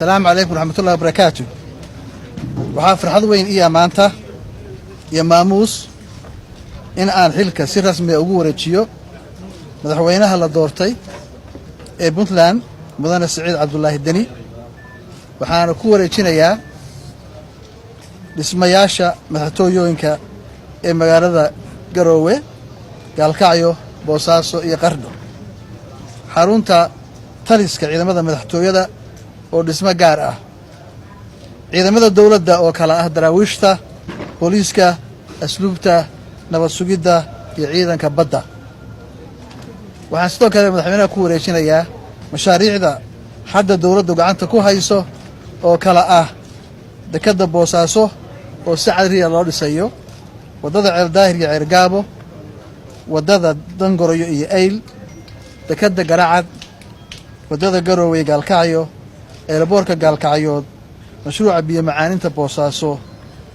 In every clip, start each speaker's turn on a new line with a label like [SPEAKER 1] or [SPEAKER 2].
[SPEAKER 1] السلام عليكم ورحمة الله وبركاته. waxaa farxad weyn iyo maanta iyo maamuus in aan xilka si rasmi ah ugu wareejiyo madaxweynaha la doortay ee Puntland mudane Saciid Cabdullaahi Deni. waxaana ku wareejinayaa dhismayaasha madaxtooyooyinka ee magaalada Garowe, Gaalkacyo, Boosaaso iyo Qardho. xarunta taliska ciidamada madaxtooyada oo dhismo gaar ah, ciidamada dawladda oo kala ah daraawiishta, booliiska, asluubta, nabad sugidda iyo ciidanka badda. waxaan sidoo kale madaxweynaha ku wareejinayaa mashaariicda hadda dawladdu gacanta ku hayso oo kala ah dekedda Boosaaso oo si cadriya loo dhisayo, waddada Ceeldaahir iyo Ceergaabo, waddada Dangoroyo iyo Eyl, dekedda Garacad, waddada Garowe iyo Gaalkacyo, eelaboorka Gaalkacyood, mashruuca biyo macaaninta Boosaaso,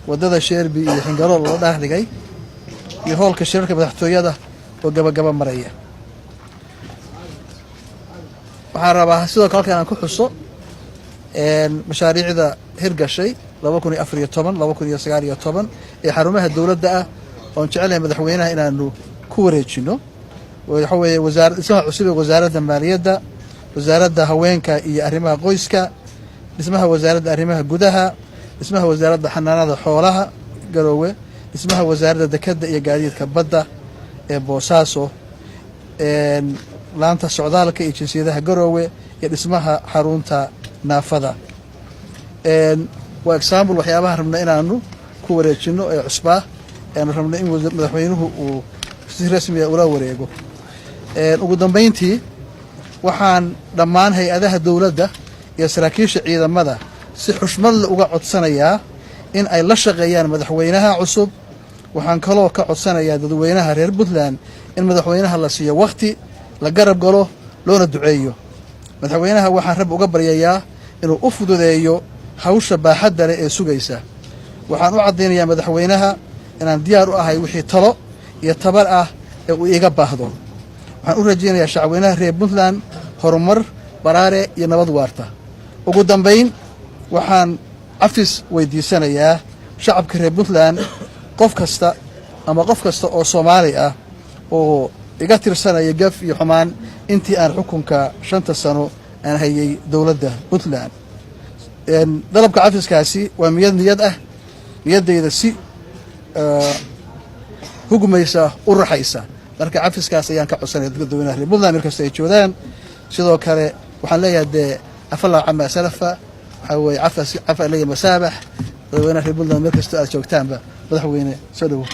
[SPEAKER 1] waddada Sheerbi iyo Xingaro loo dhaxligay, iyo hoolka shirarka madaxtooyada oo gabagaba maraya. waxaan rabaa sidoo kale aan ku xuso mashaariicda hirgashay 2014-2019 ee xarumaha dawladda ah oo jecelahay madaxweynaha inaanu ku wareejino. waxa weeye dhismaha cusub ee wasaaradda maaliyadda, wasaaradda haweenka iyo arrimaha qoyska, dhismaha wasaaradda arrimaha gudaha, dhismaha wasaaradda xanaanada xoolaha Garowe, dhismaha wasaaradda dekedda iyo gaadiidka badda ee Boosaaso, laanta socdaalka iyo jinsiyadaha Garowe, iyo dhismaha xarunta naafada. waa example waxyaabaha rabna inaanu ku wareejino ee cusbaa aan rabno in madaxweynuhu uu si rasmi ah ula wareego. ugu dambeyntii waxaan dhammaan hay'adaha dawladda iyo saraakiisha ciidamada si xushmad leh uga codsanayaa in ay la shaqeeyaan madaxweynaha cusub. waxaan kaloo ka codsanayaa dadweynaha reer Puntland in madaxweynaha la siiyo waqti, la garab galo, loona duceeyo. madaxweynaha waxaan rab uga baryayaa inuu u fududeeyo hawsha baaxadda leh ee sugaysa. waxaan u caddeynayaa madaxweynaha inaan diyaar u ahay wixii talo iyo tabar ah ee uu iga baahdo. waxaan u rajaynayaa shacabweynaha reer Puntland horumar, baraare iyo nabad waarta. ugu dambayn waxaan cafis weydiisanayaa shacabka reer Puntland, qof kasta oo Soomaali ah oo iga tirsanaya gaf iyo xumaan intii aan xukunka 5 sano aan hayay dawladda Puntland. dalabka cafiskaasi waa niyad ah, niyadayda si hugmaysa u raxaysa. marka cafiskaas ayaan ka codsanaya dadweynaha reer Puntland meel kasta ay joogaan. sidoo kale waxaan leeyahay afallah cama salafa, waxa weeye cafa leeyahay masaabax dadweynaha reer Puntland meel kasta aad joogtaanba madaxweyne soo dhawo.